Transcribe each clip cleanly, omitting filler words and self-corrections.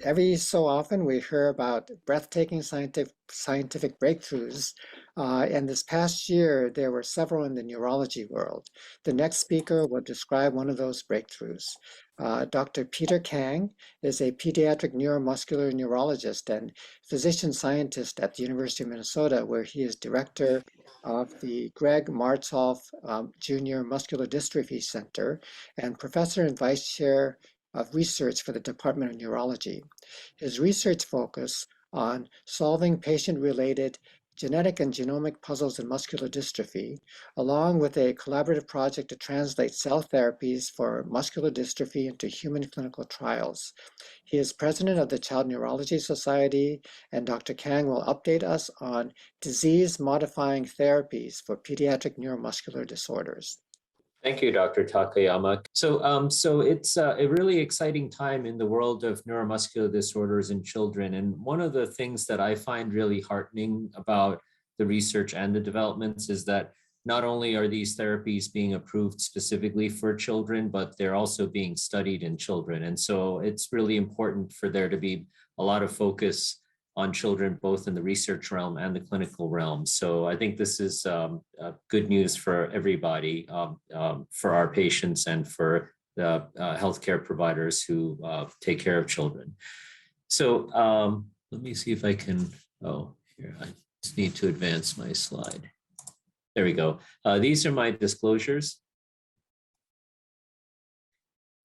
every so often we hear about breathtaking scientific breakthroughs. And this past year, there were several in the neurology world. The next speaker will describe one of those breakthroughs. Dr. Peter Kang is a pediatric neuromuscular neurologist and physician scientist at the University of Minnesota, where he is director of the Greg Martsolf Jr. Muscular Dystrophy Center and professor and vice chair of research for the Department of Neurology. His research focus on solving patient-related genetic and genomic puzzles in muscular dystrophy, along with a collaborative project to translate cell therapies for muscular dystrophy into human clinical trials. He is president of the Child Neurology Society, and Dr. Kang will update us on disease-modifying therapies for pediatric neuromuscular disorders. Thank you, Dr. Takayama. So it's a really exciting time in the world of neuromuscular disorders in children. And one of the things that I find really heartening about the research and the developments is that not only are these therapies being approved specifically for children, but they're also being studied in children. And so it's really important for there to be a lot of focus on children, both in the research realm and the clinical realm. So I think this is good news for everybody, for our patients and for the healthcare providers who take care of children. So let me see if I can, here, I just need to advance my slide. There we go. These are my disclosures.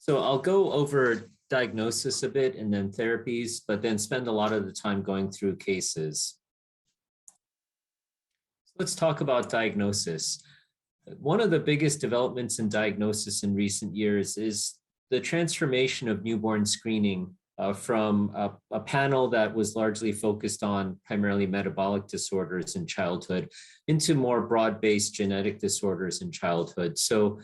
So I'll go over diagnosis a bit and then therapies, but then spend a lot of the time going through cases. Let's talk about diagnosis. One of the biggest developments in diagnosis in recent years is the transformation of newborn screening from a panel that was largely focused on primarily metabolic disorders in childhood into more broad-based genetic disorders in childhood. So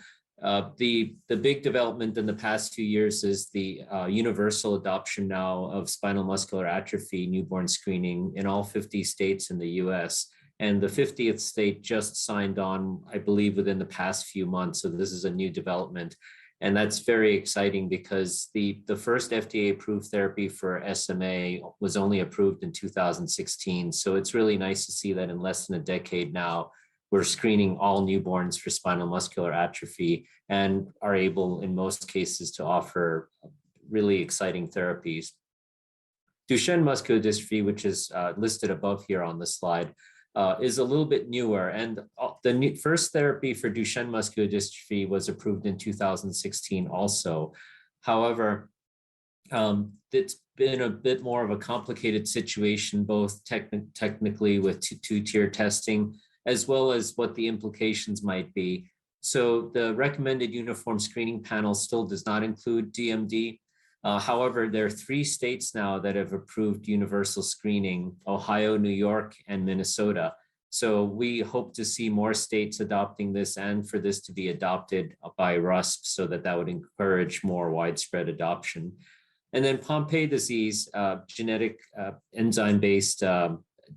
the big development in the past few years is the universal adoption now of spinal muscular atrophy newborn screening in all 50 states in the US. And the 50th state just signed on, I believe, within the past few months. So this is a new development. And that's very exciting because the first FDA-approved therapy for SMA was only approved in 2016. So it's really nice to see that in less than a decade now, we're screening all newborns for spinal muscular atrophy and are able, in most cases, to offer really exciting therapies. Duchenne muscular dystrophy, which is listed above here on the slide, is a little bit newer. And the first therapy for Duchenne muscular dystrophy was approved in 2016 also. However, it's been a bit more of a complicated situation, both technically with two-tier testing, as well as what the implications might be. So the recommended uniform screening panel still does not include DMD. However, there are 3 states now that have approved universal screening: Ohio, New York, and Minnesota. So we hope to see more states adopting this and for this to be adopted by RUSP so that would encourage more widespread adoption. And then Pompe disease, genetic enzyme-based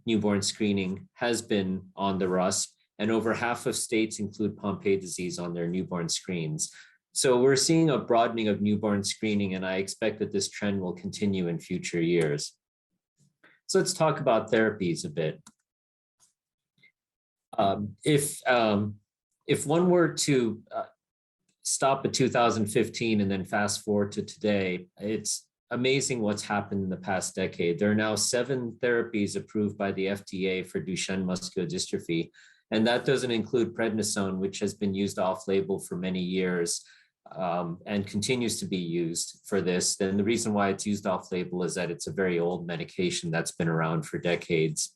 newborn screening has been on the RUSP, and over half of states include Pompe disease on their newborn screens. So we're seeing a broadening of newborn screening, and I expect that this trend will continue in future years. So let's talk about therapies a bit. If one were to stop at 2015 and then fast forward to today, it's amazing what's happened in the past decade. There are now 7 therapies approved by the FDA for Duchenne muscular dystrophy, and that doesn't include prednisone, which has been used off-label for many years and continues to be used for this. Then the reason why it's used off-label is that it's a very old medication that's been around for decades.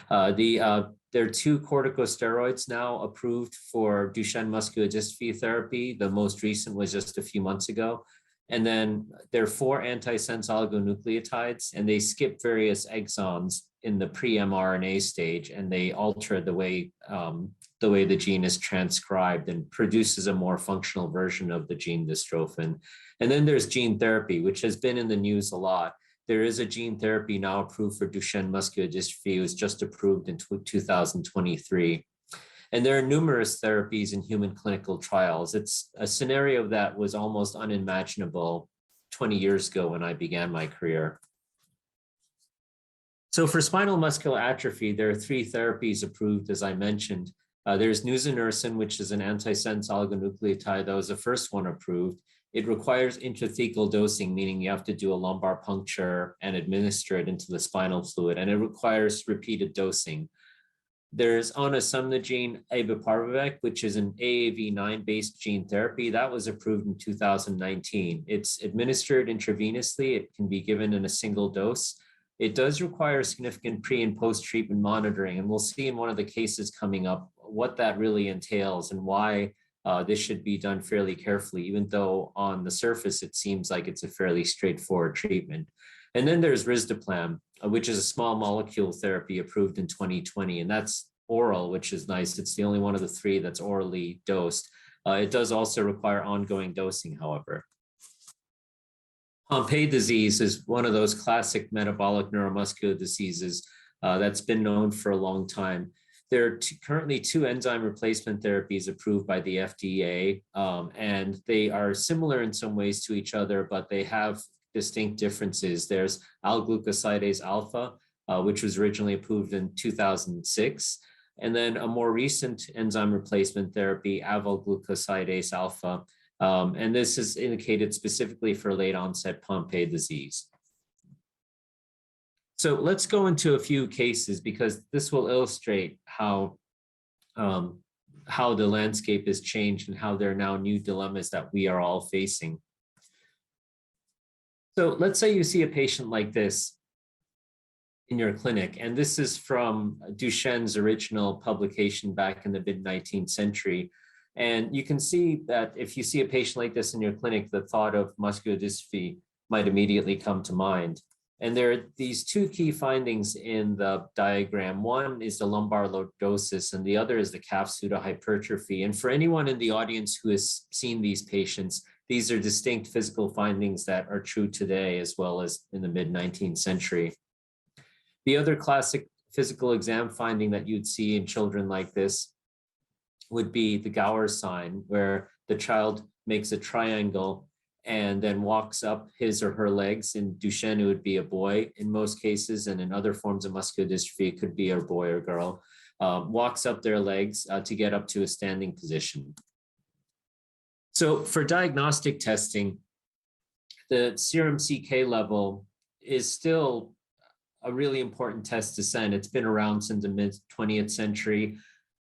There are 2 corticosteroids now approved for Duchenne muscular dystrophy therapy. The most recent was just a few months ago. And then there are 4 antisense oligonucleotides, and they skip various exons in the pre-mRNA stage, and they alter the way the gene is transcribed and produces a more functional version of the gene dystrophin. And then there's gene therapy, which has been in the news a lot. There is a gene therapy now approved for Duchenne muscular dystrophy. It was just approved in 2023. And there are numerous therapies in human clinical trials. It's a scenario that was almost unimaginable 20 years ago when I began my career. So for spinal muscular atrophy, there are three therapies approved, as I mentioned. There's nusinersen, which is an antisense oligonucleotide. That was the first one approved. It requires intrathecal dosing, meaning you have to do a lumbar puncture and administer it into the spinal fluid, and it requires repeated dosing. There's onasemnogene abiparvovec, which is an AAV9-based gene therapy that was approved in 2019. It's administered intravenously. It can be given in a single dose. It does require significant pre and post-treatment monitoring, and we'll see in one of the cases coming up what that really entails and why this should be done fairly carefully, even though on the surface it seems like it's a fairly straightforward treatment. And then there's risdiplam, which is a small molecule therapy approved in 2020, and that's oral, which is nice. It's the only one of the three that's orally dosed. It does also require ongoing dosing, however. Pompe disease is one of those classic metabolic neuromuscular diseases that's been known for a long time. There are currently two enzyme replacement therapies approved by the FDA, and they are similar in some ways to each other, but they have distinct differences. There's L-glucosidase alpha, which was originally approved in 2006, and then a more recent enzyme replacement therapy, avalglucosidase alpha, and this is indicated specifically for late onset Pompe disease. So let's go into a few cases because this will illustrate how the landscape has changed and how there are now new dilemmas that we are all facing. So let's say you see a patient like this in your clinic, and this is from Duchenne's original publication back in the mid-19th century. And you can see that if you see a patient like this in your clinic, the thought of muscular dystrophy might immediately come to mind. And there are these two key findings in the diagram. One is the lumbar lordosis, and the other is the calf pseudohypertrophy. And for anyone in the audience who has seen these patients, these are distinct physical findings that are true today as well as in the mid-19th century. The other classic physical exam finding that you'd see in children like this would be the Gower sign, where the child makes a triangle and then walks up his or her legs. In Duchenne, it would be a boy in most cases, and in other forms of muscular dystrophy, it could be a boy or girl, walks up their legs to get up to a standing position. So for diagnostic testing, the serum CK level is still a really important test to send. It's been around since the mid-20th century.